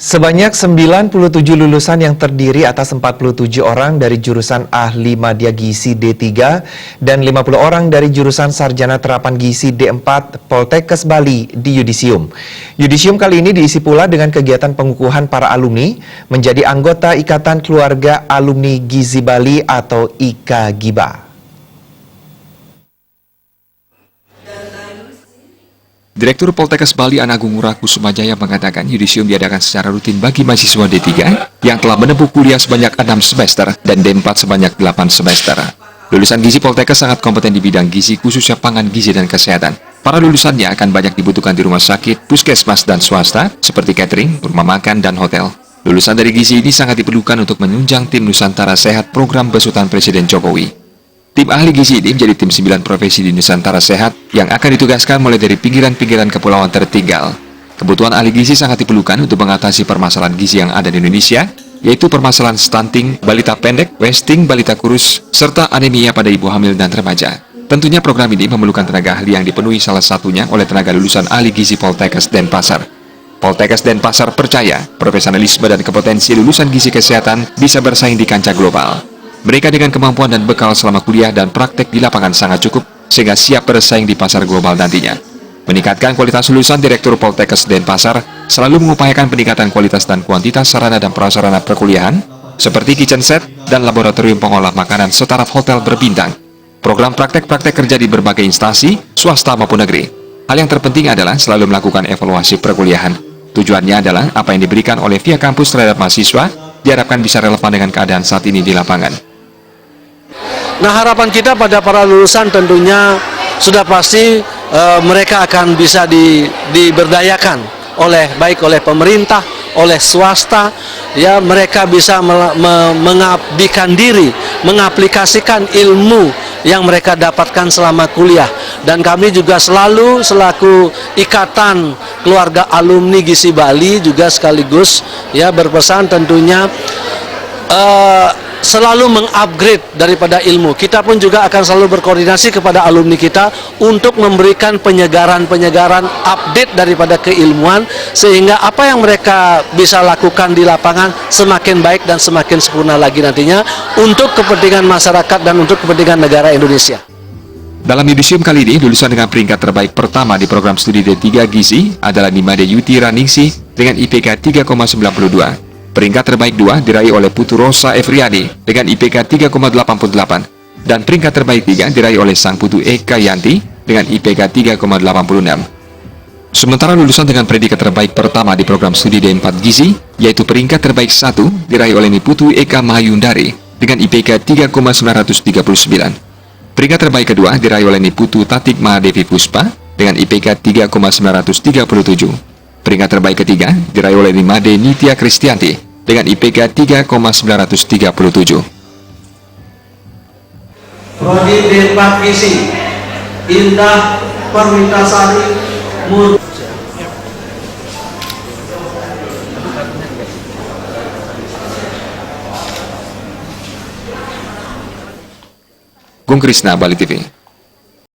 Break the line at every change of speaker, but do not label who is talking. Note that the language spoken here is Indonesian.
Sebanyak 97 lulusan yang terdiri atas 47 orang dari jurusan Ahli Madya Gizi D3 dan 50 orang dari jurusan Sarjana Terapan Gizi D4 Poltekkes Bali di Yudisium. Yudisium kali ini diisi pula dengan kegiatan pengukuhan para alumni menjadi anggota Ikatan Keluarga Alumni Gizi Bali atau IKGIBA.
Direktur Poltekkes Bali Anagung Ngurah Kusumajaya mengatakan Yudisium diadakan secara rutin bagi mahasiswa D3 yang telah menempuh kuliah sebanyak 6 semester dan D4 sebanyak 8 semester. Lulusan gizi Poltekkes sangat kompeten di bidang gizi khususnya pangan gizi dan kesehatan. Para lulusannya akan banyak dibutuhkan di rumah sakit, puskesmas dan swasta seperti catering, rumah makan, dan hotel. Lulusan dari gizi ini sangat diperlukan untuk menunjang tim Nusantara Sehat program besutan Presiden Jokowi. Tim ahli gizi ini menjadi tim 9 profesi di Nusantara Sehat yang akan ditugaskan mulai dari pinggiran-pinggiran kepulauan tertinggal. Kebutuhan ahli gizi sangat diperlukan untuk mengatasi permasalahan gizi yang ada di Indonesia, yaitu permasalahan stunting, balita pendek, wasting, balita kurus, serta anemia pada ibu hamil dan remaja. Tentunya program ini memerlukan tenaga ahli yang dipenuhi salah satunya oleh tenaga lulusan ahli gizi Poltekkes Denpasar. Poltekkes Denpasar percaya profesionalisme dan kompetensi lulusan gizi kesehatan bisa bersaing di kancah global. Mereka dengan kemampuan dan bekal selama kuliah dan praktek di lapangan sangat cukup sehingga siap bersaing di pasar global nantinya. Meningkatkan kualitas lulusan Direktur Poltekkes Denpasar selalu mengupayakan peningkatan kualitas dan kuantitas sarana dan prasarana perkuliahan seperti kitchen set dan laboratorium pengolah makanan setaraf hotel berbintang. Program praktek-praktek kerja di berbagai instansi, swasta maupun negeri. Hal yang terpenting adalah selalu melakukan evaluasi perkuliahan. Tujuannya adalah apa yang diberikan oleh pihak kampus terhadap mahasiswa diharapkan bisa relevan dengan keadaan saat ini di lapangan.
Nah, harapan kita pada para lulusan tentunya sudah pasti mereka akan bisa diberdayakan baik oleh pemerintah, oleh swasta, ya mereka bisa mengabdikan diri, mengaplikasikan ilmu yang mereka dapatkan selama kuliah. Dan kami juga selalu selaku Ikatan Keluarga Alumni Gizi Bali juga sekaligus ya berpesan tentunya selalu mengupgrade daripada ilmu. Kita pun juga akan selalu berkoordinasi kepada alumni kita untuk memberikan penyegaran-penyegaran update daripada keilmuan sehingga apa yang mereka bisa lakukan di lapangan semakin baik dan semakin sempurna lagi nantinya untuk kepentingan masyarakat dan untuk kepentingan negara Indonesia.
Dalam Yudisium kali ini, lulusan dengan peringkat terbaik pertama di program studi D3 Gizi adalah Nimade Yuti Raningsih dengan IPK 3,92. Peringkat terbaik 2 diraih oleh Putu Rosa Efriadi dengan IPK 3,88 dan peringkat terbaik 3 diraih oleh sang putu Eka Yanti dengan IPK 3,86. Sementara lulusan dengan predikat terbaik pertama di program studi D4 Gizi yaitu peringkat terbaik 1 diraih oleh Niputu Eka Mahayundari dengan IPK 3,939. Peringkat terbaik kedua diraih oleh Niputu Tatik Mahadevi Puspa dengan IPK 3,937. Peringkat terbaik ketiga diraih oleh Nimade Nitya Kristianti dengan IPK 3,937.
Prodi D4 Gizi Indah Permintasari Mur
Gung Krisna, Bali TV.